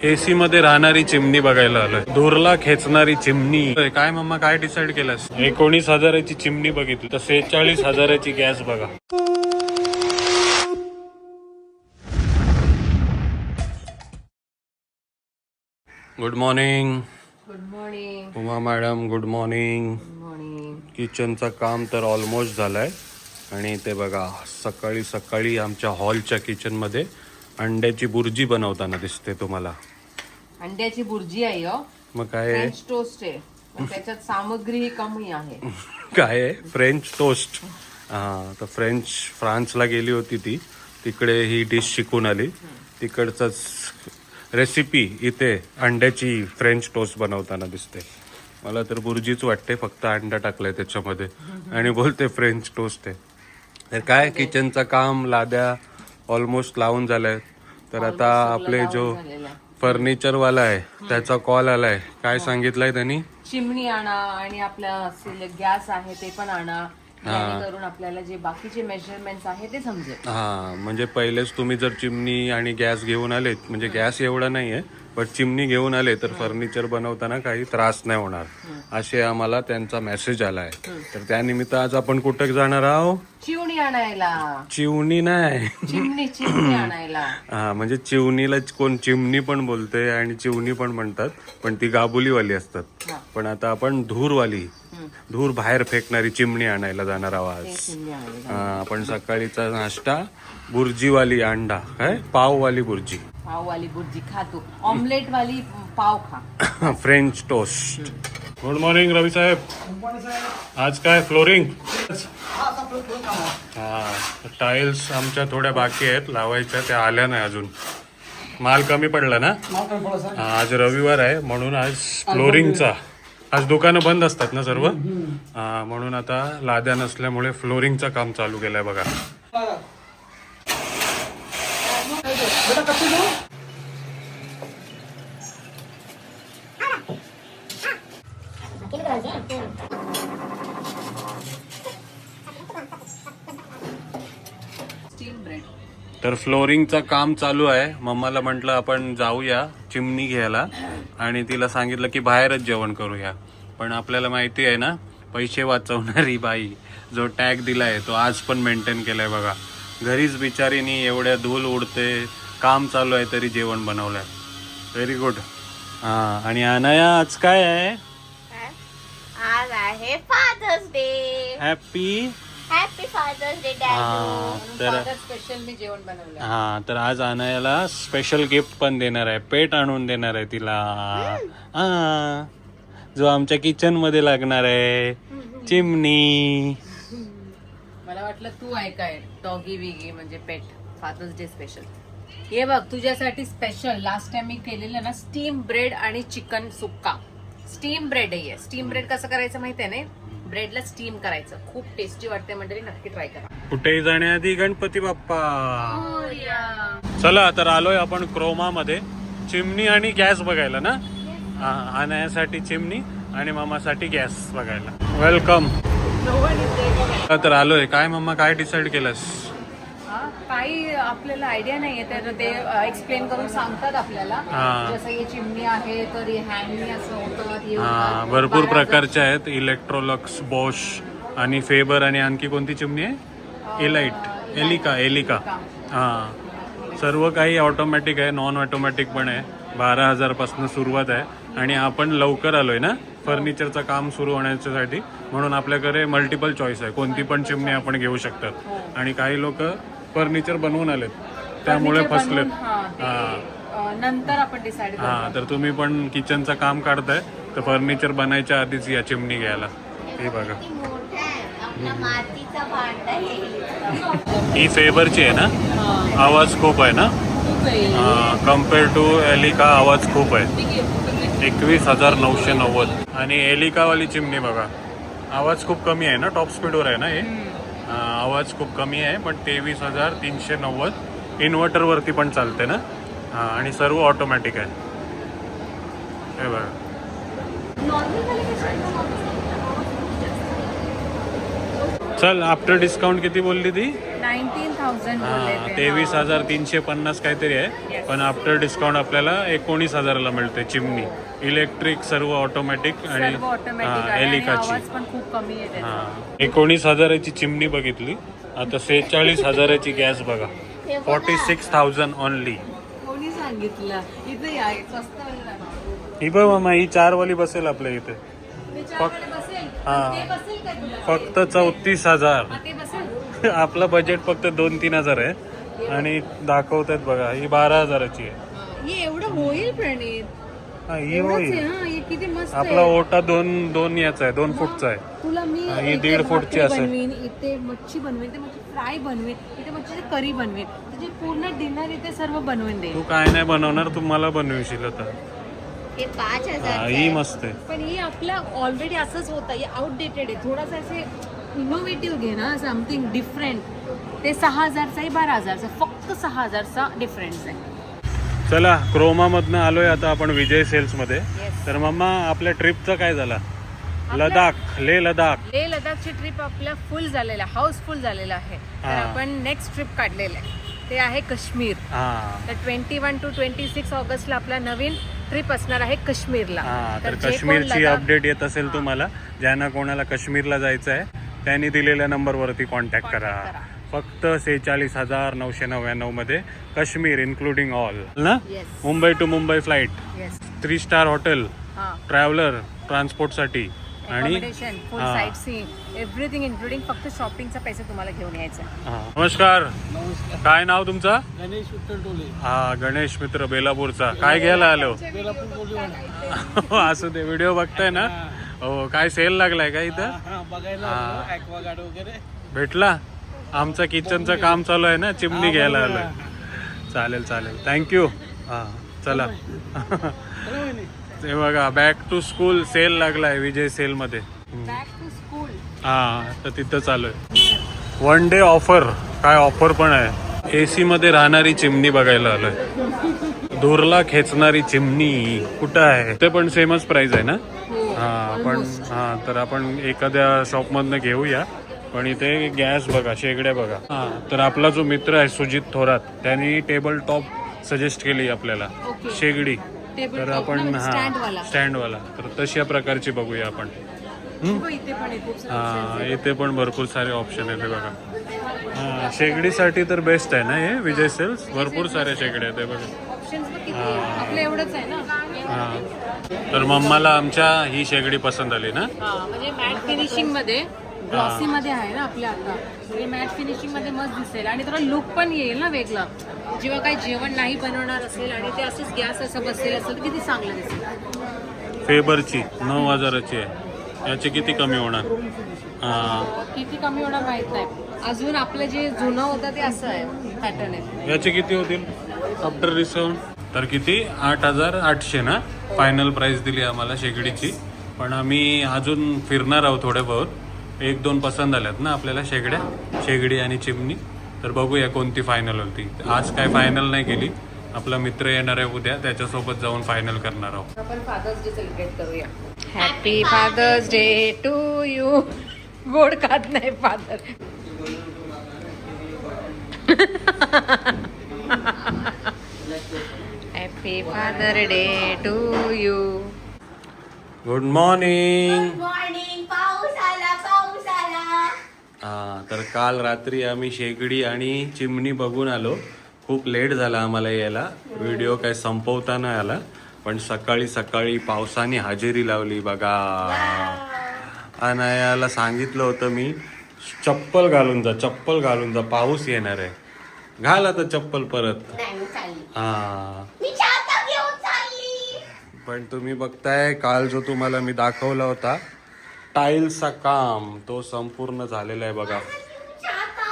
AC मध्ये राहणारी चिमणी बघायला आलोय. धुरला खेचणारी चिमणी. काय मम्मा काय डिसाइड केलंस? 19,000ची चिमणी बघितली तर 46,000ची गॅस बघा. Good morning. Good morning. Uma madam good morning. किचनचं काम तर ऑलमोस्ट झालंय आणि ते बघा सकाळी सकाळी आमच्या हॉलच्या किचनमध्ये अंड्याची बुर्जी बनवताना दिसते तुम्हाला. अंड्याची बुर्जी आहे हो. मग काय आहे? फ्रेंच टोस्ट आहे पण त्याच्यात सामग्री कमी आहे. काय आहे? French toast. हा तर फ्रान्सला गेली होती ती, तिकडे ही डिश शिकून आली. तिकडचंच रेसिपी इथे अंड्याची फ्रेंच टोस्ट बनवताना दिसते. मला तर बुर्जीच वाटते, फक्त अंडा टाकलाय त्याच्यामध्ये आणि बोलते फ्रेंच टोस्ट आहे. तर काय किचनचं काम लाद्या ऑलमोस्ट लावून झालंय. तर आता आपले जो फर्निचरवाला आहे त्याचा कॉल आलाय. काय सांगितलंय त्यांनी? चिमणी आणा आणि आपला गॅस आहे ते पण आणा, जेणेकरून आपल्याला जे बाकीचे मेजरमेंट्स आहे ते समजेल. हा म्हणजे पहिलेच तुम्ही जर चिमणी आणि गॅस घेऊन आले, म्हणजे गॅस एवढा नाहीये पण चिमणी घेऊन आले तर फर्निचर बनवताना काही त्रास नाही होणार, असे आम्हाला त्यांचा मेसेज आलाय. तर त्यानिमित्त आज आपण कुठे जाणार आहोत? चिमणी आणायला. चिवणी नाही, चिमणी आणायला. हा म्हणजे चिवणीला कोण चिमणी पण बोलते आणि चिवणी पण म्हणतात, पण ती गाबुलीवाली असतात. पण आता आपण धूर बाहेर फेकणारी चिमणी आणायला जाणार आहोत आज. आपण सकाळीचा नाश्ता बुर्जीवाली अंडा काय पाववाली बुर्जी, पाववाली बुर्जी खा तू, ऑमलेट वाली पाव खा. French toast. गुड मॉर्निंग रवी साहेब. आज काय फ्लोरिंग? हा टाइल्स आमच्या थोड्या बाकी आहेत लावायच्या, त्या आल्या नाही अजून. माल कमी पडला ना. आज रविवार आहे म्हणून आज फ्लोरिंगचा, आज दुकानं बंद असतात ना सर्व, म्हणून आता लाद्या नसल्यामुळे फ्लोरिंगचं काम चालू केलंय बघा. तर फ्लोरिंगचं काम चालू आहे. मम्माला म्हटलं आपण जाऊया चिमणी घ्यायला आणि तिला सांगितलं की बाहेरच जेवण करूया. पण आपल्याला माहिती आहे ना, पैसे वाचवणारी बाई जो टॅग दिलाय तो आज पण मेंटेन केलाय बघा. घरीच बिचारीनी एवढ्या धूल उडते, काम चालू आहे तरी जेवण बनवलंय. Very good. हा आणि अनाया आज काय आहे? आज आहे father's day. Happy father's day daddy. तर स्पेशल मी जेवण बनवलं. हा तर आज अनायाला स्पेशल गिफ्ट पण देणार आहे, पेट आणून देणार आहे तिला. हा जो आमच्या किचन मध्ये लागणार आहे, चिमणी. मला वाटलं तू ऐकाय डॉगी विगी म्हणजे पेट फादर्स डे स्पेशल. हे बघ तुझ्यासाठी स्पेशल. लास्ट टाइम मी केलेलं ना स्टीम ब्रेड आणि चिकन सुक्का. स्टीम ब्रेड आहे. स्टीम ब्रेड कसं करायचं माहितीये ना? ब्रेडला स्टीम करायचं, खूप टेस्टी वाटते मंडळी, नक्की ट्राय करा. कुठेही जाण्याआधी गणपती बाप्पा. चला तर आलोय आपण क्रोमा मध्ये चिमणी आणि गॅस बघायला ना. अनायासाठी चिमणी आणि मामासाठी गॅस बघायला. वेलकम. तर आलोय. काय मम्मा काय डिसाइड केलंस? काही आपल्याला आयडिया नाहीये, तर ते एक्सप्लेन करून सांगतात आपल्याला. जसं हे चिमणी आहे तर हँडनी असं होतं. भरपूर प्रकारच्या आहेत. इलेक्ट्रोलक्स, बॉश आणि फेबर आणि आणखी कोणती चिमणी आहे? एलिका. हा सर्व काही ऑटोमॅटिक आहे, नॉन ऑटोमॅटिक पण आहे. 12,000 पासून सुरुवात आहे आणि आपण लवकर आलोय ना फर्निचरचं काम सुरू होण्यासाठी, म्हणून आपल्याकडे मल्टिपल चॉईस आहे. कोणती पण चिमणी आपण घेऊ शकतात. आणि काही लोक फर्निचर बनवून आलेत त्यामुळे फसलेत. नंतर आपण डिसाइड करू. तर तुम्ही पण किचनचं काम काढताय तर फर्निचर बनायच्या आधीच या चिमणी घ्यायला. हे बघा मातीचा भांडा आहे. ही फेबरची आहे ना. आवाज खूप आहे ना कम्पेअर टू एलिका. आवाज खूप आहे. 21,990. आणि एलिकावाली चिमणी बघा, आवाज खूप कमी आहे ना, टॉप स्पीडवर आहे ना हे. आवाज खूप कमी आहे पण 23,390. इन्व्हर्टरवरती पण चालते ना. आणि सर्व ऑटोमॅटिक आहे. हे बघा चल आफ्टर डिस्काउंट किती बोलली ती 19,000 बोलले हा ते. 23,350 काहीतरी आहे Yes. पण आफ्टर डिस्काउंट आपल्याला 19,000ला मिळते चिमणी इलेक्ट्रिक सर्व ऑटोमॅटिक आणि सर्व ऑटोमॅटिक आहे आणि एलिकाची आवाज पण खूप कमी आहे त्याचा. हा 19,000ची चिमणी बघितली आता 46,000ची गॅस बघा 46,000 ओनली. कोणी सांगितलं इथे या स्वस्त ही बघ मामा ही 4 वाली बसेल आपल्या इथे बसेल हा. ते बसेल का तुला? फक्त 34,000 हा, ते बसेल आपलं बजेट फक्त 2-3 हजार आहे आणि दाखवतात बघा ही 12,000ची आहे हे एवढं होईल प्रणित हा, ही एवढंच होईल आहे, हा, हे किती मस्त आपला आहे. ओटा दोन याचा आहे 2 फूटचा आहे तुला मी हा, ही इथे 1.5 फूटची भाकरी असेल. बनवीन इथे मच्छी बनवेन इथे मच्छी फ्राय बनवेन इथे मच्छीची करी बनवेन तुझे पूर्ण डिनर इथे सर्व बनवून दे. तू काय नाही बनवणार तू मला बनवशील आता हे 5,000 हा, ही मस्त आहे पण हे आपलं ऑलरेडी असंच होतं हे आउटडेटेड आहे थोडासा असे इनोव्हेटिव्ह घे ना समथिंग डिफरंट. ते 6,000चा 12,000चा फक्त 6,000चा डिफरन्स आहे. चला क्रोमामधनं आलोय आता आपण विजय सेल्स मध्ये Yes. तर मम्मा आपल्या ट्रिपचा काय झाला आपल्या- लडाख लडाख लेह लडाखची ट्रिप आपल्या फुल झालेला हाऊसफुल झालेला आहे तर हा. आपण नेक्स्ट ट्रिप काढलेलं आहे ते आहे काश्मीर. हा तर 21 to 26 ऑगस्टला आपला नवीन ट्रिप असणार आहे काश्मीरला. हा तर जे कोण काश्मीरची लडाख- अपडेट येत असेल तुम्हाला ज्यांना कोणाला काश्मीरला जायचं आहे त्यांनी दिलेल्या नंबरवरती कॉन्टॅक्ट करा. करा. फक्त 46,999 मध्ये काश्मीर इन्क्लुडिंग ऑल ना Yes. Mumbai to Mumbai flight Yes. 3 star hotel हा. ट्रॅव्हलर ट्रान्सपोर्टसाठी आणि Accommodation, full हा. sightseeing, everything including फक्त शॉपिंगचा पैसे तुम्हाला घेऊन यायचा. हा. नमस्कार काय नाव तुमचं गणेश विठ्ठल टोले हा गणेश मित्र बेलापूरचा काय घ्यायला आलो बेलापूर बोलू असं ते व्हिडिओ बघताय ना हो काय सेल लागलाय का इथं हा बघायला हा. आलो, ॲक्वा गार्ड वगैरे भेटला आमचं किचनचं काम चालू आहे ना चिमणी घ्यायला आलोय चालेल चालेल थँक्यू हा चला ते बघा बॅक टू स्कूल सेल लागलाय विजय सेल मध्ये Back to school. हा तर तिथं चालू आहे 1 डे ऑफर काय ऑफर पण आहे एसी मध्ये राहणारी चिमणी बघायला आलोय दूरला खेचणारी चिमणी कुठं आहे ते पण सेमच प्राइस आहे ना हा पण हा तर आपण एखाद्या शॉप मधनं घेऊया पण इथे गॅस बघा शेगड्या बघा हा तर आपला जो मित्र आहे सुजित थोरात त्यांनी टेबल टॉप सजेस्ट केली आपल्याला Okay. शेगडी Table तर top आपण ना, हा stand वाला. स्टँडवाला तर तशा प्रकारची बघूया आपण हो, इथे पण आहे खूप सारे options हा आहेत. इथे पण भरपूर सारे ऑप्शन आहेत हे बघा हा शेगडीसाठी तर बेस्ट आहे ना हे विजय सेल्स भरपूर साऱ्या शेगड्या आहेत हे बघा Options बघ किती आहे. आपलं एवढंच आहे ना हा तर मम्माला आमच्या ही शेगडी पसंत आली ना हा म्हणजे मॅट फिनिशिंग मध्ये ग्लॉसी मध्ये आहे ना आपल्या आता म्हणजे मॅट फिनिशिंग मध्ये मस्त दिसेल आणि थोडा लुक पण येईल ना वेगळा जेव्हा काही जेवण नाही बनवणार असेल आणि ते असंच गॅस असं बसलेलं असेल तर किती चांगलं दिसेल. फेबरची 9,000ची आहे याची किती कमी होणार हा किती कमी होणार माहित नाही अजून आपलं जे जुनं होतं ते असं आहे पॅटर्न आहे. याचे किती होतील आफ्टर डिस्काउंट तर किती 8,800 ना फायनल प्राइस दिली आम्हाला शेगडीची पण आम्ही अजून फिरणार आहोत थोडे बहुत 1-2 पसंत आल्यात ना आपल्याला शेगडी आणि चिमणी तर बघूया कोणती फायनल होती आज काय फायनल नाही केली आपला मित्र येणार आहे उद्या त्याच्यासोबत जाऊन फायनल करणार आहोत. आपण फादर्स डे सेलिब्रेट करूया. Happy father's day to you. गोड खात नाही father. Happy father day to you. Good morning morning पाऊस आला पाऊस आला. हा तर काल रात्री आम्ही शेगडी आणि चिमणी बघून आलो खूप लेट झाला आम्हाला यायला व्हिडिओ काय संपवता नाही आला पण सकाळी सकाळी पावसाने हजेरी लावली बघा अनायाला सांगितलं होतं मी चप्पल घालून जा पाऊस येणार आहे घाल आता चप्पल परत नाही मी चालली हा मी छाता घेऊन चालली. पण तुम्ही बघताय काल जो तुम्हाला मी दाखवला होता टाईल्सचा काम तो संपूर्ण झालेला आहे बघा छाता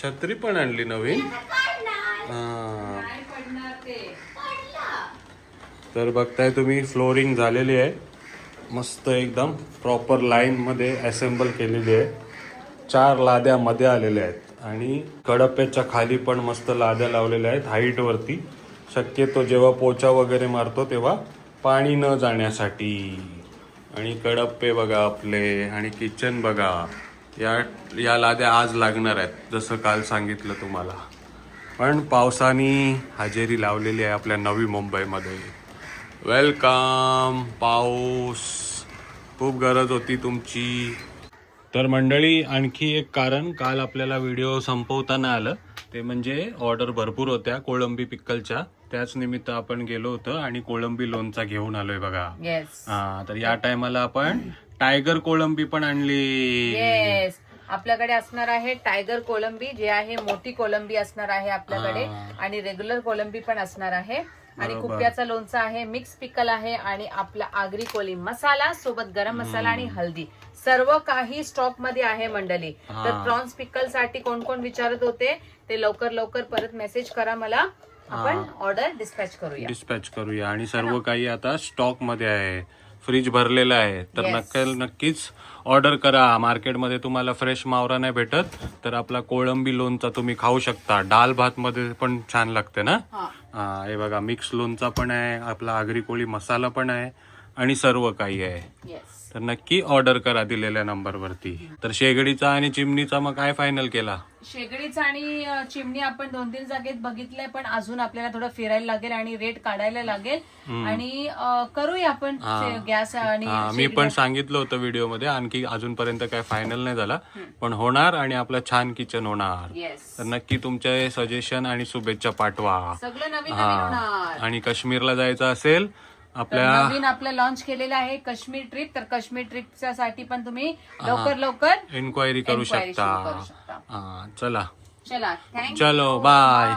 छत्री पण आणली नवीन काढणार हा पडणार ते. पडला. तर बघताय तुम्ही फ्लोरिंग झालेली आहे मस्त एकदम प्रॉपर लाईन मध्ये असेंबल केलेली आहे 4 लाद्या मध्ये आलेल्या आहेत आणि कडप्याच्या खाली पण मस्त लाद्या लावलेल्या आहेत हाईट वरती शक्यतो जेव्हा पोचा वगैरे मारतो तेव्हा पाणी न जाण्यासाठी आणि कडप्पे बघा आपले आणि किचन बघा या लाद्या आज लागणार आहेत जसं काल सांगितलं तुम्हाला. पण पावसाने हजेरी लावलेली आहे आपल्या नवी मुंबईमध्ये. वेलकम पाऊस, खूप गरज होती तुमची. तर मंडळी आणखी एक कारण काल आपल्याला व्हिडिओ संपवताना आलं ते म्हणजे ऑर्डर भरपूर होत्या कोळंबी पिक्कलच्या. त्याच निमित्त आपण गेलो होतो आणि कोळंबी लोणचा घेऊन आलोय बघा. येस हा, तर या टायमाला आपण टायगर कोळंबी पण आणली. येस, आपल्याकडे असणार आहे टायगर कोलंबी, जे आहे मोठी कोलंबी असणार आहे आपल्याकडे, आणि रेग्युलर कोलंबी पण असणार आहे, आणि बरोबर. कुप्याचा लोणचा आहे, मिक्स पिकल आहे, आणि आपला आगरी कोळी मसाला सोबत गरम मसाला आणि हल्दी, सर्व काही स्टॉक मध्ये आहे मंडळी. तर प्रॉन्स पिकल साठी कोण कोण विचारत होते ते लवकर लवकर परत मेसेज करा मला, आपण ऑर्डर डिस्पॅच करूया. आणि सर्व काही आता स्टॉक मध्ये आहे, फ्रीज भरलेलं आहे. तर नक्कीच ऑर्डर करा. मार्केटमध्ये तुम्हाला फ्रेश मावरा नाही भेटत तर आपला कोळंबी लोणचा तुम्ही खाऊ शकता. डाल भात मध्ये पण छान लागते ना. हा, हे बघा मिक्स लोणचा पण आहे, आपला आगरी कोळी मसाला पण आहे आणि सर्व काही आहे. येस, तर नक्की ऑर्डर करा दिलेल्या नंबरवरती. तर शेगडीचा आणि चिमणीचा मग काय फायनल केला? शेगडीचा आणि चिमणी आपण 2-3 जागेत बघितलंय, पण अजून आपल्याला थोडं फिरायला लागेल आणि रेट काढायला लागेल, आणि करूया आपण गॅस आणि मी पण सांगितलं होतं व्हिडिओ मध्ये, आणखी अजूनपर्यंत काय फायनल नाही झाला, पण होणार आणि आपलं छान किचन होणार. येस, तर नक्की तुमचे सजेशन आणि शुभेच्छा पाठवा. सगळं नवीन नवीन होणार. आणि काश्मीरला जायचं असेल तर आपल्या नवीन आपलं लॉन्च केलेलं आहे काश्मीर ट्रिप, तर काश्मीर ट्रिपच्या साठी पण तुम्ही लवकर इन्क्वायरी करू enquiry सुरू करू शकता. शकता. हा, चला चला, थँक्यू, चलो बाय.